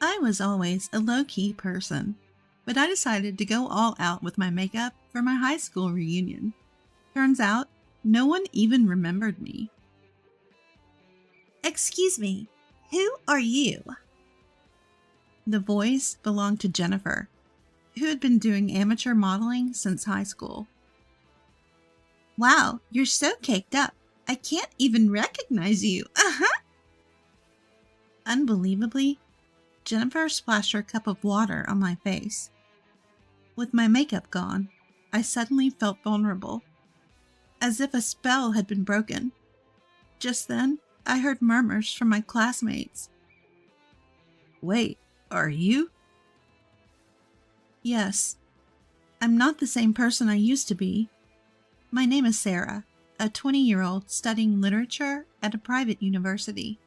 I was always a low-key person, but I decided to go all out with my makeup for my high school reunion. Turns out, no one even remembered me. Excuse me, who are you? The voice belonged to Jennifer, who had been doing amateur modeling since high school. Wow, you're so caked up. I can't even recognize you. Unbelievably, Jennifer splashed her cup of water on my face. With my makeup gone, I suddenly felt vulnerable, as if a spell had been broken. Just then, I heard murmurs from my classmates. Wait, are you? Yes, I'm not the same person I used to be. My name is Sarah, a 20-year-old studying literature at a private university.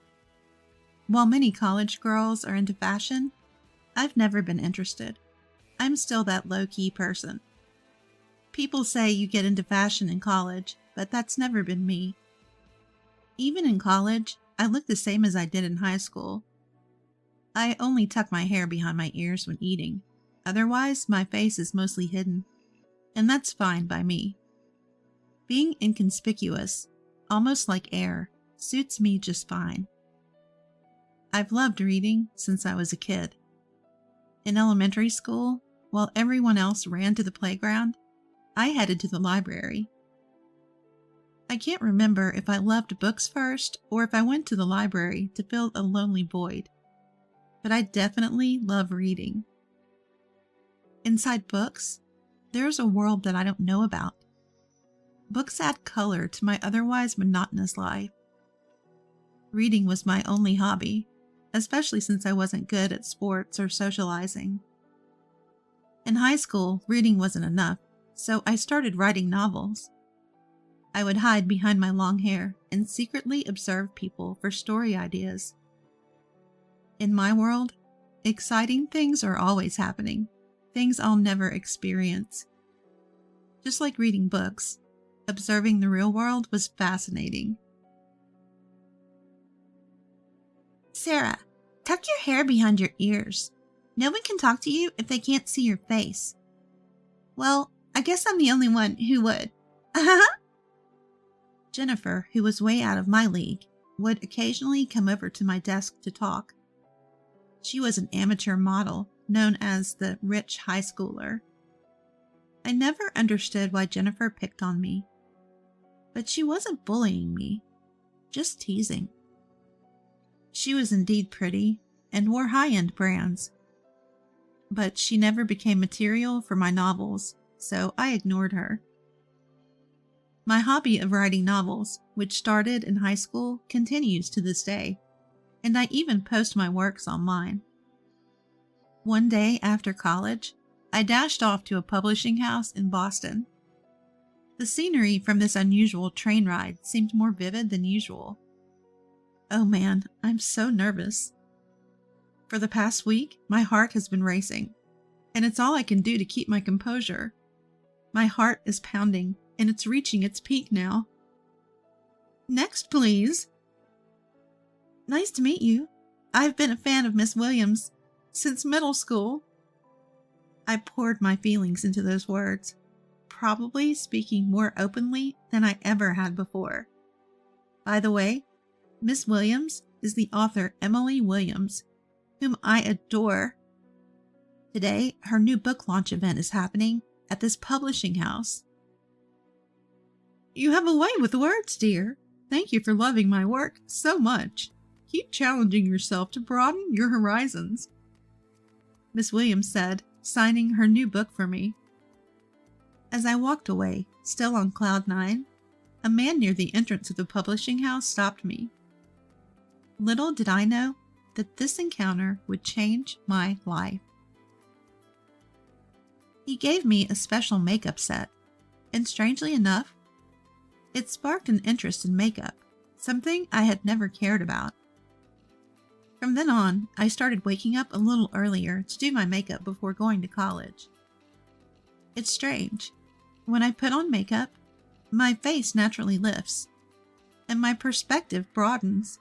While many college girls are into fashion, I've never been interested. I'm still that low-key person. People say you get into fashion in college, but that's never been me. Even in college, I look the same as I did in high school. I only tuck my hair behind my ears when eating. Otherwise, my face is mostly hidden, and that's fine by me. Being inconspicuous, almost like air, suits me just fine. I've loved reading since I was a kid. In elementary school, while everyone else ran to the playground, I headed to the library. I can't remember if I loved books first or if I went to the library to fill a lonely void, but I definitely love reading. Inside books, there's a world that I don't know about. Books add color to my otherwise monotonous life. Reading was my only hobby, especially since I wasn't good at sports or socializing. In high school, reading wasn't enough, so I started writing novels. I would hide behind my long hair and secretly observe people for story ideas. In my world, exciting things are always happening, things I'll never experience. Just like reading books, observing the real world was fascinating. Sarah, tuck your hair behind your ears. No one can talk to you if they can't see your face. Well, I guess I'm the only one who would. Jennifer, who was way out of my league, would occasionally come over to my desk to talk. She was an amateur model known as the rich high schooler. I never understood why Jennifer picked on me. But she wasn't bullying me, just teasing. She was indeed pretty and wore high-end brands. But she never became material for my novels, so I ignored her. My hobby of writing novels, which started in high school, continues to this day, and I even post my works online. One day after college, I dashed off to a publishing house in Boston. The scenery from this unusual train ride seemed more vivid than usual. Oh man, I'm so nervous. For the past week, my heart has been racing, and it's all I can do to keep my composure. My heart is pounding, and it's reaching its peak now. Next, please. Nice to meet you. I've been a fan of Miss Williams since middle school. I poured my feelings into those words, probably speaking more openly than I ever had before. By the way, Miss Williams is the author Emily Williams, whom I adore. Today, her new book launch event is happening at this publishing house. You have a way with words, dear. Thank you for loving my work so much. Keep challenging yourself to broaden your horizons, Miss Williams said, signing her new book for me. As I walked away, still on cloud nine, a man near the entrance of the publishing house stopped me. Little did I know that this encounter would change my life. He gave me a special makeup set, and strangely enough, it sparked an interest in makeup, something I had never cared about. From then on, I started waking up a little earlier to do my makeup before going to college. It's strange. When I put on makeup, my face naturally lifts, and my perspective broadens.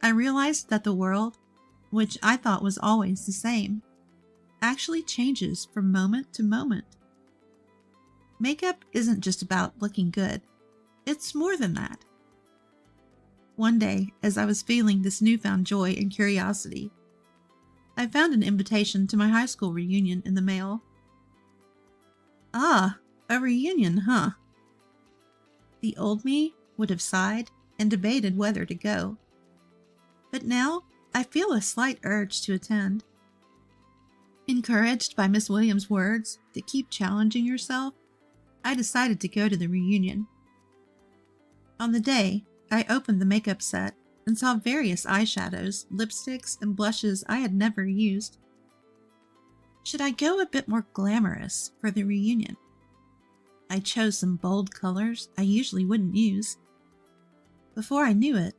I realized that the world, which I thought was always the same, actually changes from moment to moment. Makeup isn't just about looking good. It's more than that. One day, as I was feeling this newfound joy and curiosity, I found an invitation to my high school reunion in the mail. Ah, a reunion, huh? The old me would have sighed and debated whether to go. But now I feel a slight urge to attend. Encouraged by Miss Williams' words to keep challenging yourself, I decided to go to the reunion. On the day, I opened the makeup set and saw various eyeshadows, lipsticks, and blushes I had never used. Should I go a bit more glamorous for the reunion? I chose some bold colors I usually wouldn't use. Before I knew it,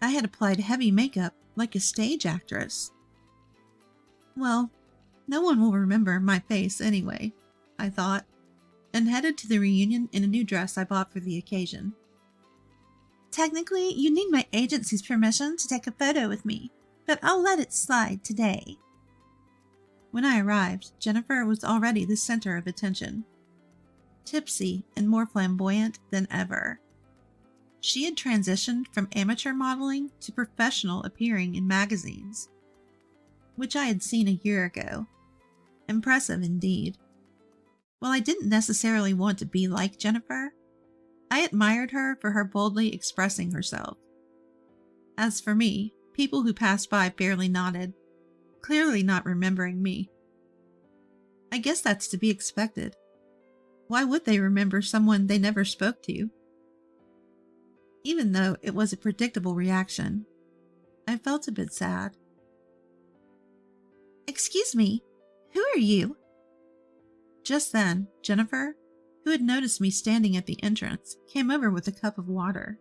I had applied heavy makeup like a stage actress. Well, no one will remember my face anyway, I thought, and headed to the reunion in a new dress I bought for the occasion. Technically, you need my agency's permission to take a photo with me, but I'll let it slide today. When I arrived, Jennifer was already the center of attention, tipsy and more flamboyant than ever. She had transitioned from amateur modeling to professional appearing in magazines, which I had seen a year ago. Impressive indeed. While I didn't necessarily want to be like Jennifer, I admired her for her boldly expressing herself. As for me, people who passed by barely nodded, clearly not remembering me. I guess that's to be expected. Why would they remember someone they never spoke to? Even though it was a predictable reaction, I felt a bit sad. Excuse me, who are you? Just then, Jennifer, who had noticed me standing at the entrance, came over with a cup of water.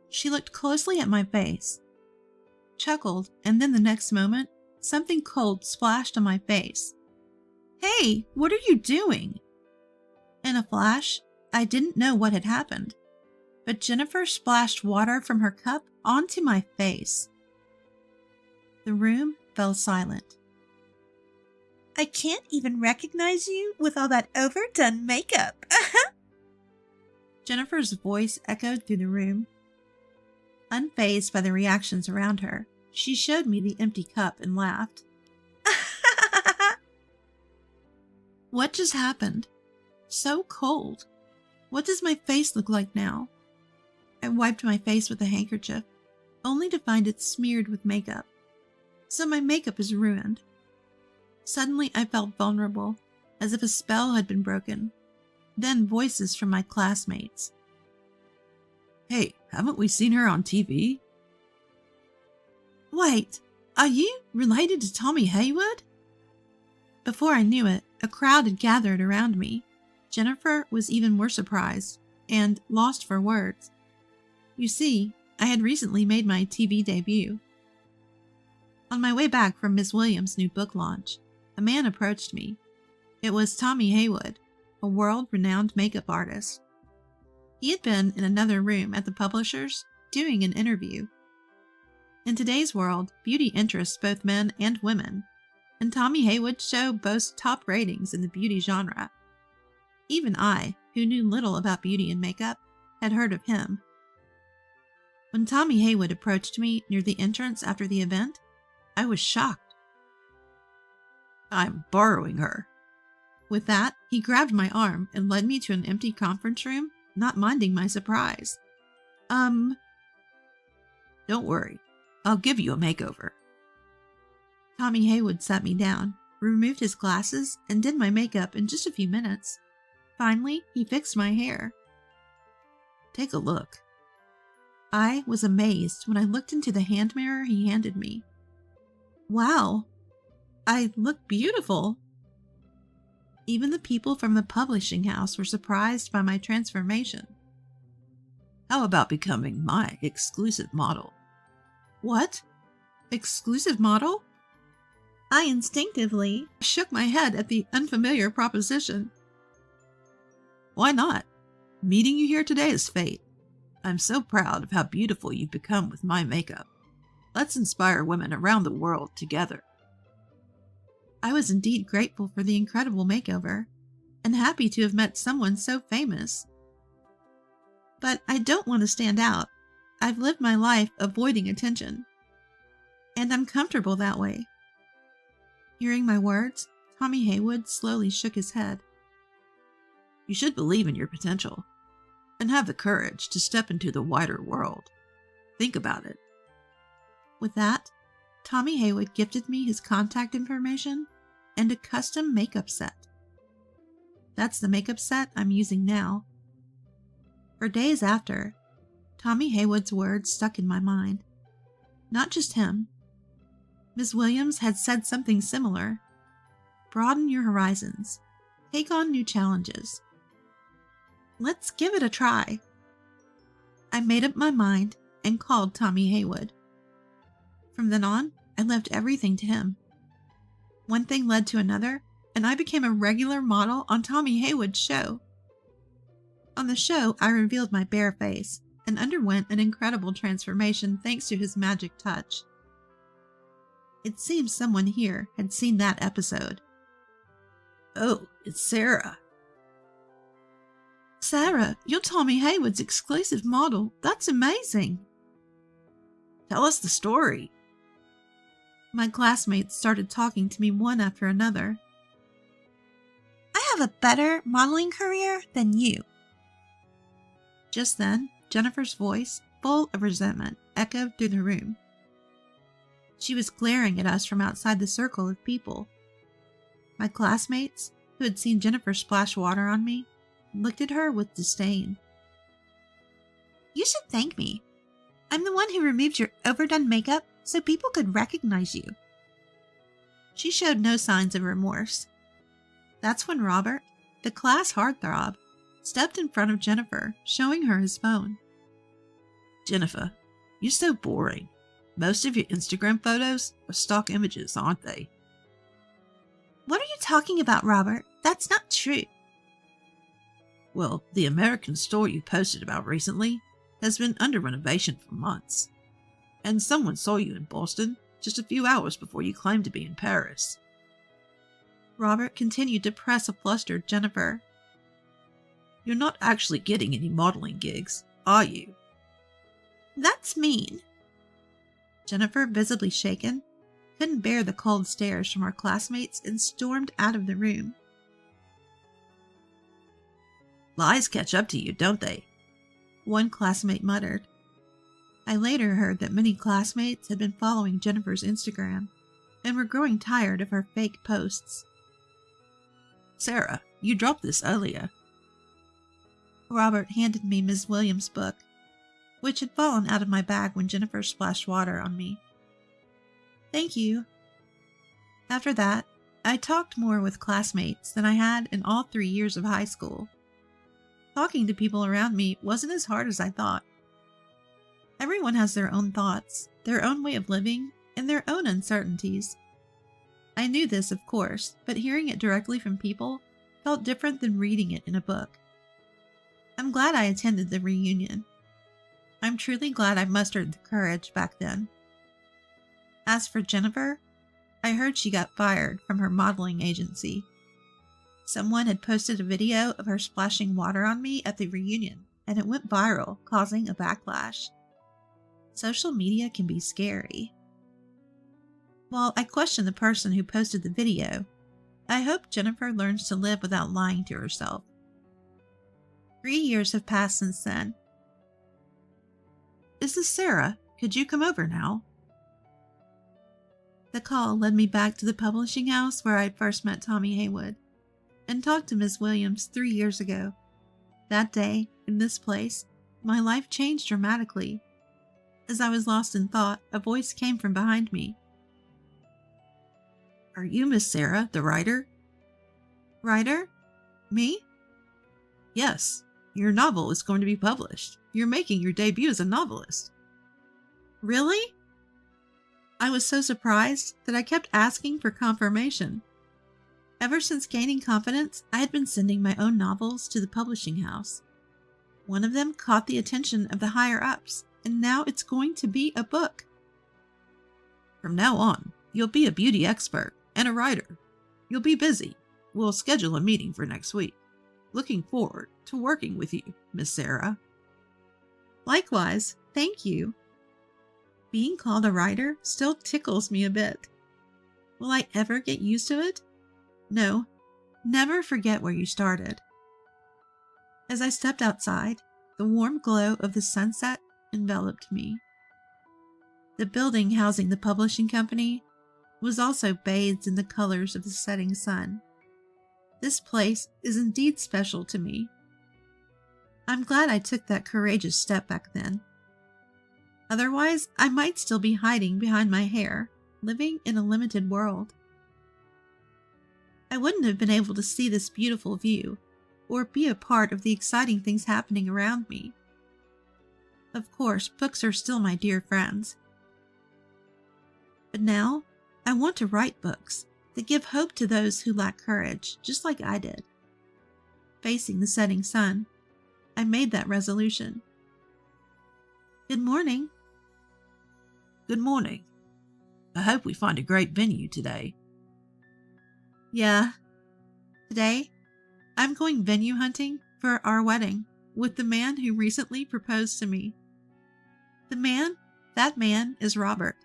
She looked closely at my face, chuckled, and then the next moment, something cold splashed on my face. "Hey, what are you doing?" In a flash, I didn't know what had happened, but Jennifer splashed water from her cup onto my face. The room fell silent. I can't even recognize you with all that overdone makeup. Jennifer's voice echoed through the room. Unfazed by the reactions around her, she showed me the empty cup and laughed. What just happened? So cold. What does my face look like now? I wiped my face with a handkerchief, only to find it smeared with makeup. So my makeup is ruined. Suddenly I felt vulnerable, as if a spell had been broken. Then voices from my classmates. "Hey, haven't we seen her on TV?" "Wait, are you related to Tommy Haywood?" Before I knew it, a crowd had gathered around me. Jennifer was even more surprised and lost for words. You see, I had recently made my TV debut. On my way back from Miss Williams' new book launch, a man approached me. It was Tommy Haywood, a world-renowned makeup artist. He had been in another room at the publishers doing an interview. In today's world, beauty interests both men and women, and Tommy Haywood's show boasts top ratings in the beauty genre. Even I, who knew little about beauty and makeup, had heard of him. When Tommy Haywood approached me near the entrance after the event, I was shocked. "I'm borrowing her." With that, he grabbed my arm and led me to an empty conference room, not minding my surprise. Don't worry. I'll give you a makeover." Tommy Haywood sat me down, removed his glasses, and did my makeup in just a few minutes. Finally, he fixed my hair. "Take a look." I was amazed when I looked into the hand mirror he handed me. Wow, I look beautiful. Even the people from the publishing house were surprised by my transformation. "How about becoming my exclusive model?" "What? Exclusive model?" I instinctively shook my head at the unfamiliar proposition. "Why not? Meeting you here today is fate. I'm so proud of how beautiful you've become with my makeup. Let's inspire women around the world together. I was indeed grateful for the incredible makeover, and happy to have met someone so famous. But I don't want to stand out. I've lived my life avoiding attention, and I'm comfortable that way. Hearing my words, Tommy Haywood slowly shook his head. You should believe in your potential, and have the courage to step into the wider world. Think about it. With that, Tommy Haywood gifted me his contact information and a custom makeup set. That's the makeup set I'm using now. For days after, Tommy Haywood's words stuck in my mind. Not just him. Ms. Williams had said something similar. Broaden your horizons. Take on new challenges. Let's give it a try. I made up my mind and called Tommy Haywood. From then on, I left everything to him. One thing led to another, and I became a regular model on Tommy Haywood's show. On the show, I revealed my bare face and underwent an incredible transformation thanks to his magic touch. It seems someone here had seen that episode. Oh, it's Sarah. Sarah, you're Tommy Haywood's exclusive model. That's amazing. Tell us the story. My classmates started talking to me one after another. I have a better modeling career than you. Just then, Jennifer's voice, full of resentment, echoed through the room. She was glaring at us from outside the circle of people. My classmates, who had seen Jennifer splash water on me, looked at her with disdain. You should thank me. I'm the one who removed your overdone makeup so people could recognize you. She showed no signs of remorse. That's when Robert, the class heartthrob, stepped in front of Jennifer, showing her his phone. Jennifer, you're so boring. Most of your Instagram photos are stock images, aren't they? What are you talking about, Robert? That's not true. Well, the American store you posted about recently has been under renovation for months. And someone saw you in Boston just a few hours before you claimed to be in Paris. Robert continued to press a flustered Jennifer. You're not actually getting any modeling gigs, are you? That's mean. Jennifer, visibly shaken, couldn't bear the cold stares from our classmates and stormed out of the room. Lies catch up to you, don't they? One classmate muttered. I later heard that many classmates had been following Jennifer's Instagram and were growing tired of her fake posts. Sarah, you dropped this earlier. Robert handed me Ms. Williams' book, which had fallen out of my bag when Jennifer splashed water on me. Thank you. After that, I talked more with classmates than I had in all 3 years of high school. Talking to people around me wasn't as hard as I thought. Everyone has their own thoughts, their own way of living, and their own uncertainties. I knew this, of course, but hearing it directly from people felt different than reading it in a book. I'm glad I attended the reunion. I'm truly glad I mustered the courage back then. As for Jennifer, I heard she got fired from her modeling agency. Someone had posted a video of her splashing water on me at the reunion, and it went viral, causing a backlash. Social media can be scary. While I question the person who posted the video, I hope Jennifer learns to live without lying to herself. 3 years have passed since then. Is this Sarah? Could you come over now? The call led me back to the publishing house where I had first met Tommy Haywood and talked to Ms. Williams 3 years ago. That day, in this place, my life changed dramatically. As I was lost in thought, a voice came from behind me. Are you Miss Sarah, the writer? Writer? Me? Yes. Your novel is going to be published. You're making your debut as a novelist. Really? I was so surprised that I kept asking for confirmation. Ever since gaining confidence, I had been sending my own novels to the publishing house. One of them caught the attention of the higher-ups, and now it's going to be a book. From now on, you'll be a beauty expert and a writer. You'll be busy. We'll schedule a meeting for next week. Looking forward to working with you, Miss Sarah. Likewise, thank you. Being called a writer still tickles me a bit. Will I ever get used to it? No, never forget where you started. As I stepped outside, the warm glow of the sunset enveloped me. The building housing the publishing company was also bathed in the colors of the setting sun. This place is indeed special to me. I'm glad I took that courageous step back then. Otherwise, I might still be hiding behind my hair, living in a limited world. I wouldn't have been able to see this beautiful view or be a part of the exciting things happening around me. Of course, books are still my dear friends. But now, I want to write books that give hope to those who lack courage, just like I did. Facing the setting sun, I made that resolution. Good morning. Good morning. I hope we find a great venue today. Yeah. Today, I'm going venue hunting for our wedding with the man who recently proposed to me. That man is Robert,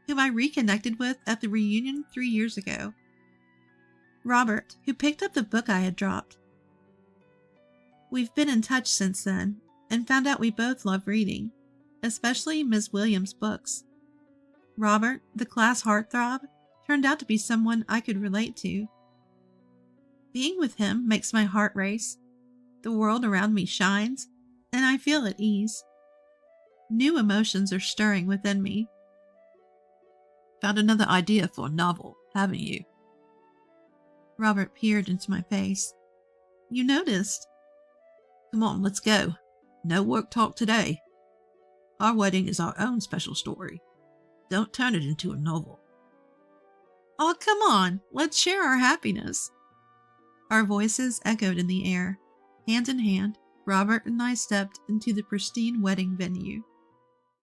whom I reconnected with at the reunion 3 years ago. Robert, who picked up the book I had dropped. We've been in touch since then and found out we both love reading, especially Ms. Williams' books. Robert, the class heartthrob, turned out to be someone I could relate to. Being with him makes my heart race. The world around me shines, and I feel at ease. New emotions are stirring within me. Found another idea for a novel, haven't you? Robert peered into my face. You noticed? Come on, let's go. No work talk today. Our wedding is our own special story. Don't turn it into a novel. Oh, come on. Let's share our happiness. Our voices echoed in the air. Hand in hand, Robert and I stepped into the pristine wedding venue.